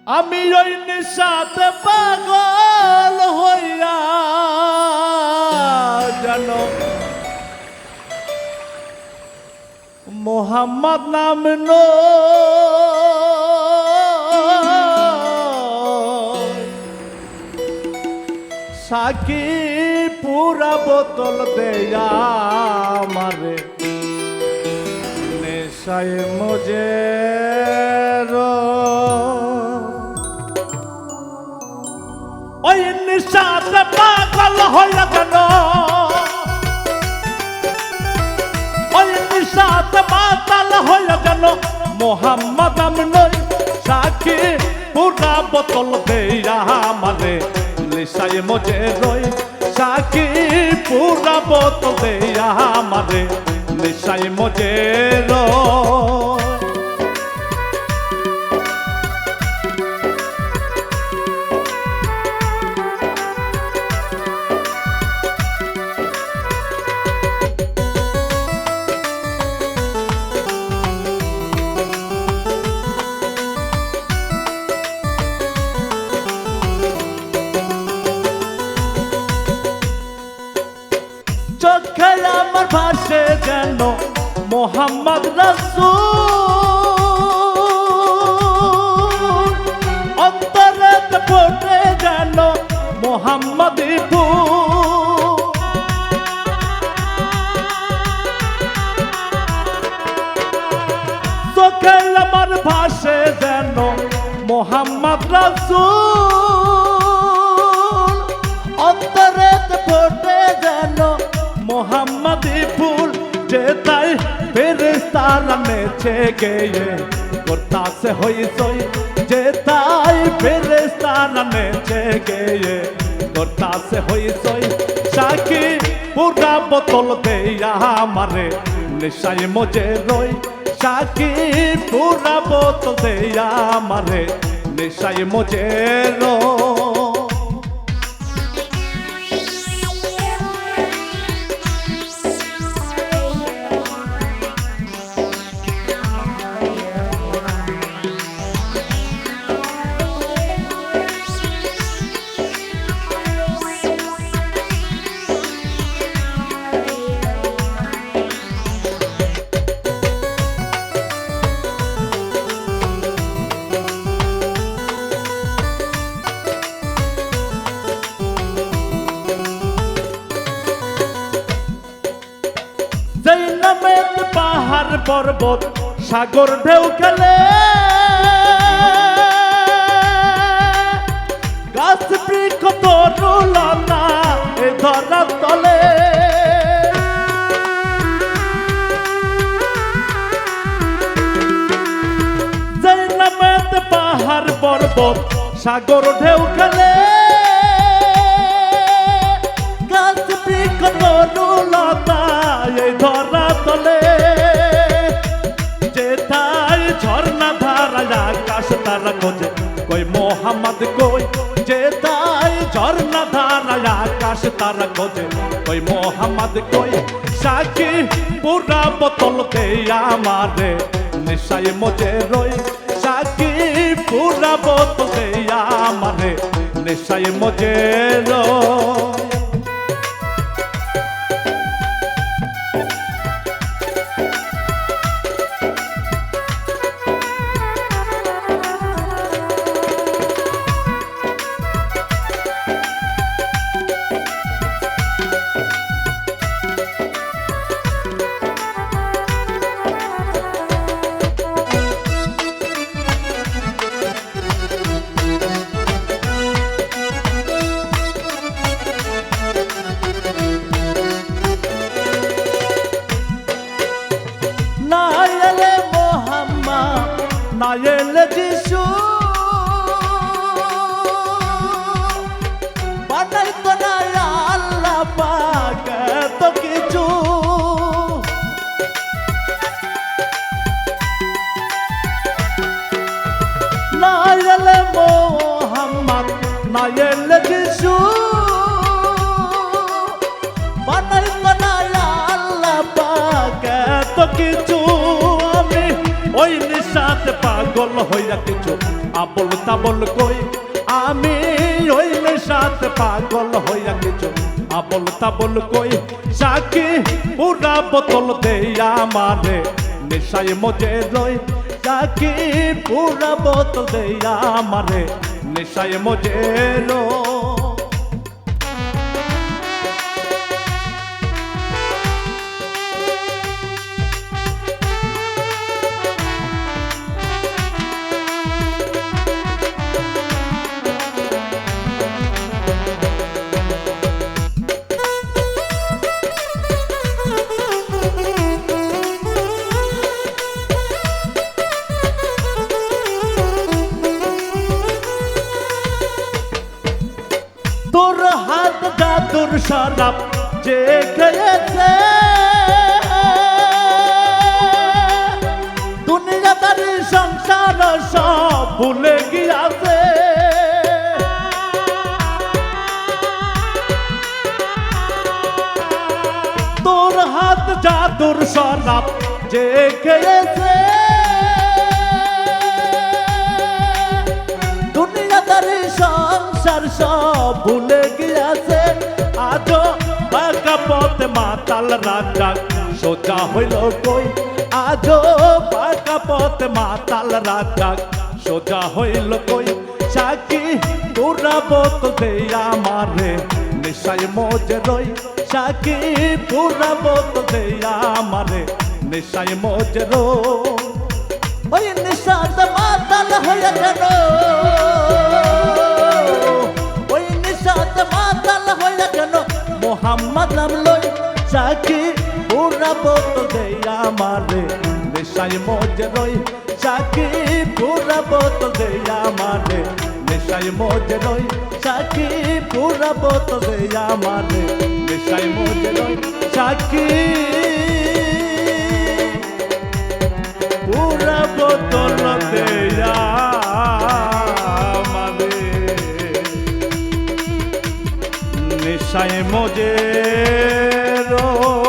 আমি ওই নিশাতে পাগল হইয়া জানো মোহাম্মদ নাম সাকি পুরা বোতল দেয়া মারে নেশায় মজে ওই নিশাতে পাগল হইয়া কেন ওই নিশাতে মাতাল হইয়া কেন মোহাম্মদ আমি নই সাকি পুরা বোতল দেয়া মারে নেশায় মজে রই সাকি পুরা বোতল দেয়া মারে নেশায় মজে রই চোখে আমার ভাসে যেন মোহাম্মদ রাসূল অন্তরে ফোটে যেন মোহাম্মদী ফুল চোখে আমার ভাসে যেন মোহাম্মদ রাসূল অন্তরে ফোটে যেন মোহাম্মদী ফুল যে তাই ফেরেশতারা নেচে গেয়ে করতা সে হই সই যে তাই ফেরেশতারা নেচে গেয়ে করতা সে হই সই সাকি পুরা বোতল দেয়া মারে নেশায় মজে রই সাকি পুরা বোতল দেয়া মারে নেশায় মজে রই পাহাড় পর্বত সাগর ঢেউ খেলে গাছ বৃক্ষ তরুলতা এ ধরার তলে যেই নামেতে পাহাড় পর্বত সাগর ঢেউ খেলে গাছ বৃক্ষ তরুলতা এই ধরা তলে যেথায় ঝর্ণা ধারায় আকাশ তারা খোঁজে কই মোহাম্মদ কই যেথায় ঝর্ণা ধারায় আকাশ তারা খোঁজে কই মোহাম্মদ কই সাকি পুরা বোতল দেয়া মারে নেশায় মজে রই সাকি পুরা বোতল দেয়া মারে নেশায় মজে রই না এলে যিশু বানাই তো না আল্লাহ পাক এত কিছু না এলে মোহাম্মদ না এলে যিশু বানাই তো না আল্লাহ পাক এত কিছু আমি ওই নিশাতে নেশাতে পাগল হইয়া কিছু আবল তাবল কই আমি ওই নেশাতে পাগল হইয়া কিছু আবল তাবল কই সাকি পুরা বোতল দেয়া আমারে নেশায় মজে রই সাকি পুরা বোতল দেয়া আমারে নেশায় মজে রই তোর হাত জাদুর শরাব যে খেয়েছে দুনিয়াদার সংসার সব ভুলে গিয়াছে তোর হাত জাদুর শরাব যে খেয়েছে দুনিয়াদার সংসার সব ভুলে গিয়াছে আজো বাঁকা পথে মাতাল রাজা সোজা হইল কই আজো বাঁকা পথে মাতাল রাজা সোজা হইল কই সাকি পুরা বোতল দেয়া আমারে নেশায় মজে রই সাকি পুরা বোতল দেয়া আমারে নেশায় মজে রই ওই নেশাতে মাতাল হইয়া গেল মোহাম্মদ নাম লই সাকি পুরা বোতল দেয়া আমারে নেশায় মজে রই সাকি পুরা বোতল দেয়া আমারে নেশায় মজে রই সাকি পুরা বোতল দেয়া আমারে নেশায় মজে রই সাকি পুরা বোতল দেয়া আমারে নেশায় মজে রই